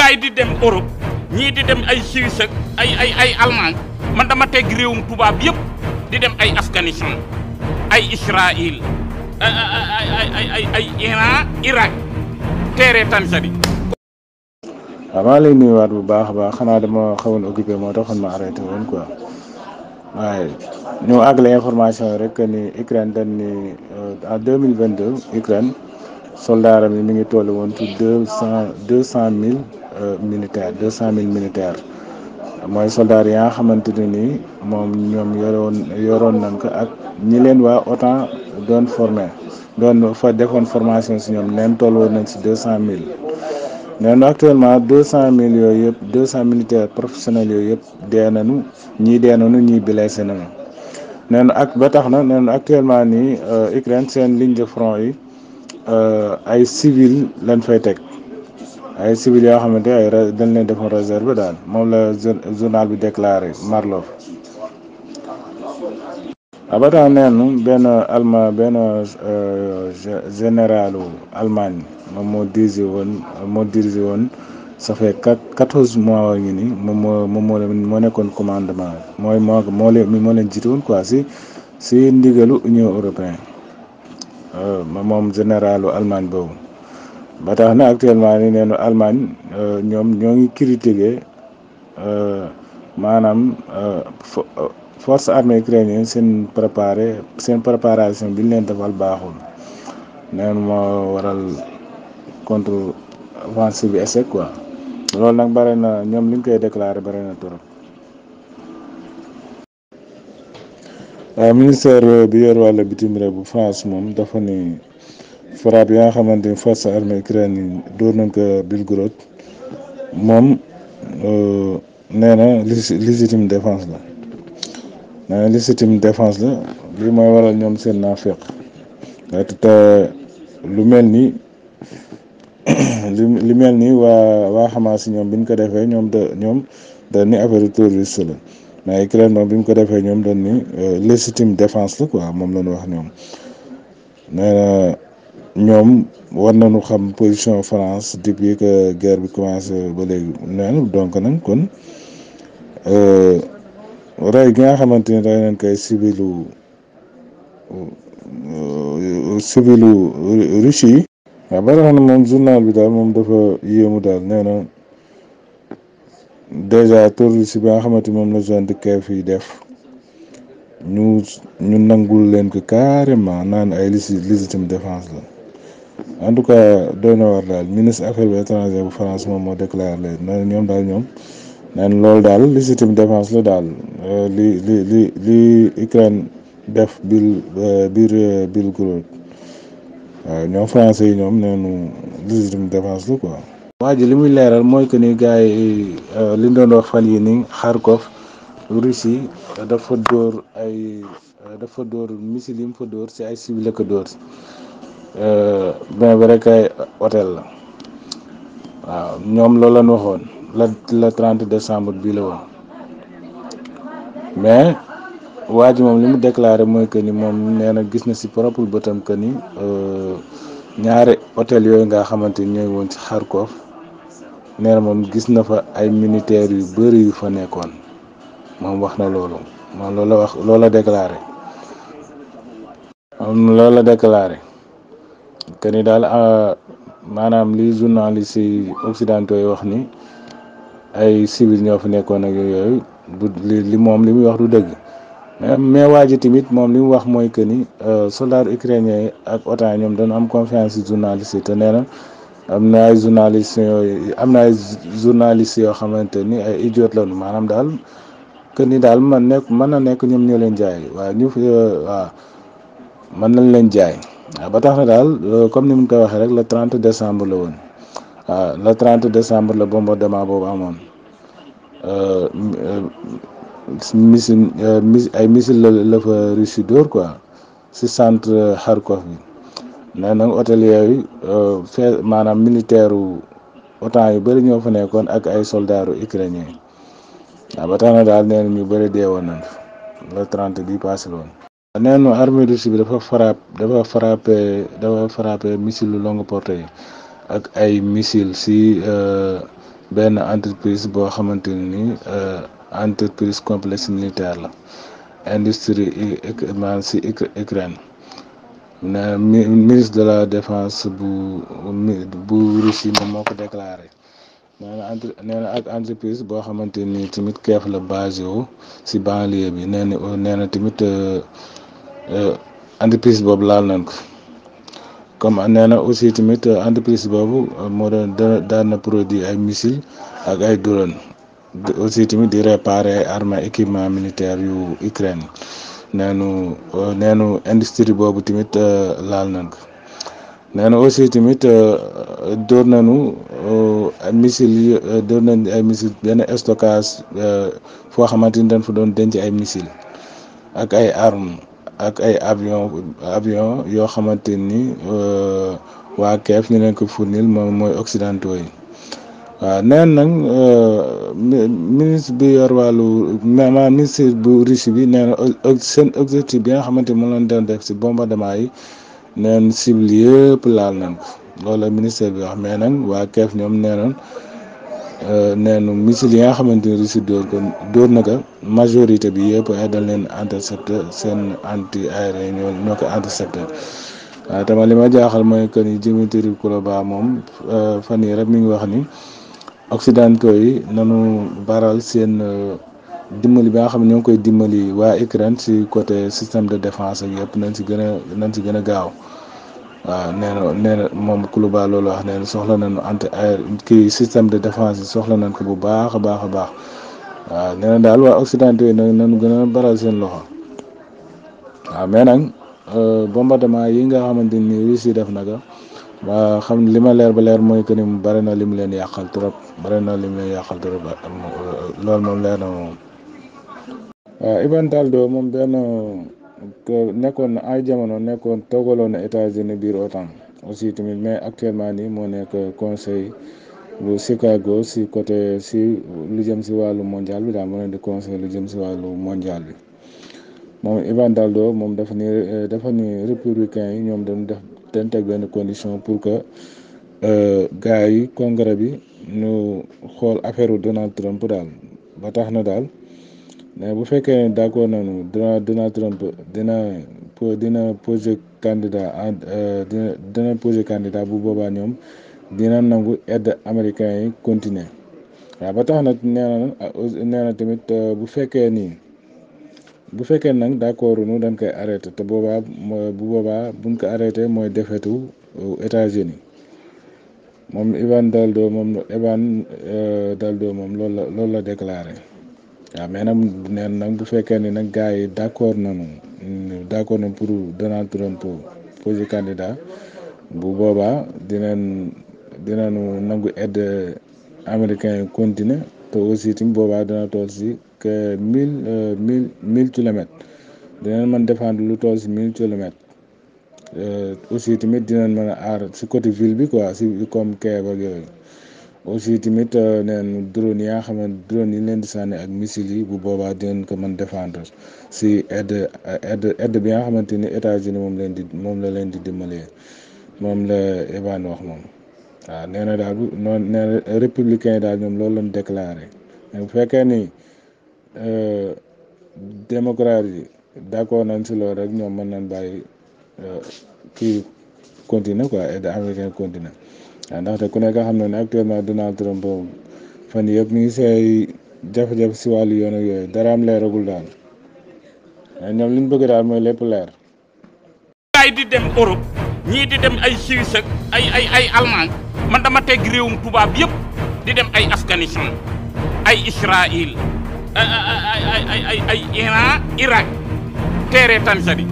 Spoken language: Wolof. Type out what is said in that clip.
gaay di dem Europe ñii di dem ay Suisse ak ay Allemagne man dama teg réewum tubaab yëpp di dem ay Afghanistan ay Israël ay Iran Irak teere Tanzanie. waaw maa lay nuyuwaat bu baax a baax xanaa dama xawoon occupé moo taxoon ma arrêté woon quoi waaye ñu àggale information rek ni Ukraine dañ ni en 2022 Ukraine soldaaram yi mi ngi toll woon ci 200 000 militaires mooy soldats yi nga xamante ne nii moom ñoom yoroon nañ ko ak ñi leen waa OTAN doon formé doon fa defoon formation si ñoom neen toll woon nañ si 200 000. nee na actuellement 200 000 yooyu yëpp 200 militaires professionnels yooyu yëpp dee nañu ñii blessé nañu nee na ak ba tax na nee na actuellement nii Ukraine seen ligne de front yi ay civil lañ fay teg ay civil yoo xamante ay dañ leen defoon réserve daal moom la journal bi déclaré Marlov. ba tax nee na benn généralu Allemagne moom moo dirigé woon ça fait 14 mois ngi nii moo nekkoon commandement moo leen jiite woon quoi si ndigalu Union européenne moom généralu Allemagne boobu ba tax na actuellement ni nee na Allemagne ñoom ñoo ngi critiqué maanaam force armée ukrainienne seen préparation bi ñu leen defal baaxul nee na moo waral contre offensive bi échec quoi loolu nag bare na ñoom li ñu koy déclaré bare na trop. ministère bi yor wàllu bitim réew bu France moom dafa ni frappe yi nga xamante ni force armée ukrainienne dóor nañ ko Belgorod moom nee na légitime défense la. nee légitime défense la lii mooy waral ñoom seen naafeq te lu mel ni waa Hamas ñoom bi ñu ko defee ñoom dañ ni affaire terroriste la mais Ukraine moom bi ñu ko defee ñoom dañ ni légitime défense la quoi moom la ñu wax ñoom. nee na ñoom war nañu xam position France depuis que guerre bi commencé ba léegi nee na donc nag kon. rey gi nga xamante ni rey nañ koy civilu Russie yi. waaw ba tax na moom journal bi daal moom dafa yéemu daal nee na dèjà terroriste bi nga xamante moom la zone de Kiev yi def ñu nangul leen ko carrément naan ay légitime défense la en tout cas doy na war daal ministre affaires étrangères bu France moom moo déclaré leen nee na ñoom daal ñoom. neen loolu daal légitime défense la daal li Ukraine def Belgorod waaw ñoom français yi ñoom neenu légitime défense la quoi. waa ji li muy leeral mooy que ni gars yi li ñu doon wax fan yi ni Kharkov Russie dafa dóor missile yi mu fa dóor si ay civil la ko dóor bien vrai que ay hôtel la waaw ñoom loolu lañ waxoon. le 30 décembre bii la woon mais waa ji moom li mu déclaré mooy que ni moom nee na gis na si propre bëtam que ni ñaari hôtel yooyu nga xamante ni ñooy woon ci Kharkov nee na moom gis na fa ay militaires yu bëri yu fa nekkoon moom wax na loolu moom loolu la déclaré que ni daal maanaam li journaliste yi occidentaux yi wax ni ay civil ñoo fi nekkoon ak yooyu li moom li muy wax du dëgg mais waa ji tamit moom li mu wax mooy que ni soldats ukrainiens yi ak OTAN ñoom dañu am confiance ci journalistes yi te nee na am na ay journalistes yoo xamante ni ay idiote lañu maanaam daal que ni daal mën na nekk ñoom ñoo leen jaay waaw waaw mën nañ leen jaay waaw ba tax na daal comme ni mu koy waxee rek le 30 décembre la woon. waaw le 30 décembre la bombardement boobu amoon ay missile la fa Russie dóor quoi si centre Kharkov bi nee na hôtel yooyu maanaam militaire OTAN yu bëri ñoo fa nekkoon ak ay soldats ukrainiens waaw ba tax na daal nee na ñu bëri deewoon nañ le 30 bii passé la woon. nee na armée Russie bi dafa frappé missile longue portée yi ak ay missile si benn entreprise boo xamante ni entreprise complexe militaire la industrie maanaam si Ukraine. ne ministre de la défense bu Russie moom moo ko déclaré nee na ak entreprise boo xamante ni tamit keef la basé wu si banlieue bi nee na tamit entreprise boobu laal nañ ko comme nee na aussi tamit entreprise boobu moo daan na produit ay missiles ak ay drone aussi tamit di réparer ay armes équipement militaire yu Ukraine. neenu industrie boobu tamit laal nañ ko nee na aussi tamit dóor nañu missile yi dóor nañ ay missile benn stockage foo xamante ni dañ fa doon denc ay missile ak ay armes ak ay avion yoo xamante ni waa keef ñu leen ko fournil moom mooy occidentaux yi. waaw neen nag ministre bi yor wàllu maanaam ministre bu Russie bi nee na seen objectif bi nga xamante ni moom lañ doon def si bombardement yi neen cible yëpp laal nañ ko loolu la ministère bi wax mais nag waa keef ñoom neenu missile yi nga xamante ni Russie dóor na ko majorité bi yëpp ay dañ leen intercepté seen anti aérien ñoo ko intercepté. waaw tamit li ma jaaxal mooy que ni Dmitry Kuleba moom fan yii rek mi ngi wax ni occidentaux yi nanu baral seen dimbali bi nga xam ne ñoo ngi koy dimbali waa Ukraine si côté système de défense ak yëpp nañ si gën a gaaw. waaw nee na moom Kuleba loolu wax nee na soxla nañu kii système de défense yi soxla nañ ko bu baax a baax. waaw nee na daal waa occidentaux yi nañu gën a baral seen loxo. waaw mais nag bombardement yi nga xamante ni Russie def na ko waa xam li ma leer ba leer mooy que ni mu bari na li mu leen yàqal trop loolu moom leer na moom. waaw Ivan Taldo moom benn nekkoon na ay jamono toogaloon na États-Unis biir OTAN aussi tamit mais actuellement nii moo nekk conseil bu Chicago si côté si lu jëm si wàllu mondial bi daal moo leen di conseil lu jëm si wàllu mondial bi. moom Ivan Taldo moom dafa ni républicain yi ñoom dañ teg benn condition pour que gars yi congrès bi ñu xool affaire Donald Trump daal ba tax na daal mais bu fekkee d'accord nañu Donald Trump dina poser candidat dina poser candidat bu boobaa ñoom dina nangu aide américain yi continuer waaw ba tax na nee na tamit bu fekkee nag d'accord nu dañ koy arrêté te bu boobaa buñ ko arrêté mooy defetu États-Unis moom Ivan Taldo moom loolu la déclaré. waaw mais nag bu fekkee ni nag gars yi d'accord nañu pour Donald Trump poser candidat bu boobaa dinañu nangu aide américain yi continuer te aussi tamit boobaa dina toll si que 1000 kilomètres dinañ mën défendre lu toll si 1000 kilomètres aussi tamit dinañ mën a aar si côté ville bi quoi si comme Kiev ak yooyu aussi tamit neen drone yi nga xam ne drone yi leen di sànni ak missiles yi bu boobaa dinañ ko mën défendre si aide bi nga xamante ni États-Unis moom la leen di dimbalee moom la Evan wax moom. waaw nee na daal nee na républicain yi daal ñoom loolu lañ déclaré mais bu fekkee ni démocrate yi d'accord nañ si loolu rek ñoom mën nañ bàyyi kii continuer quoi aide américain continuer waaw ndaxte ku nekk xam na ne actuellement Donald Trump fan yëpp mi ngi say jafe-jafe si wàllu yoon ak yooyu dara am leeragul daal ñoom li ñu bëgg daal mooy lépp leer. gaay di dem Europe ñii di dem ay Suisse ak ay Allemagne man dama teg réewum tubaab yëpp di dem ay Afghanistan ay Israël ay Iran Irak teere Tanzanie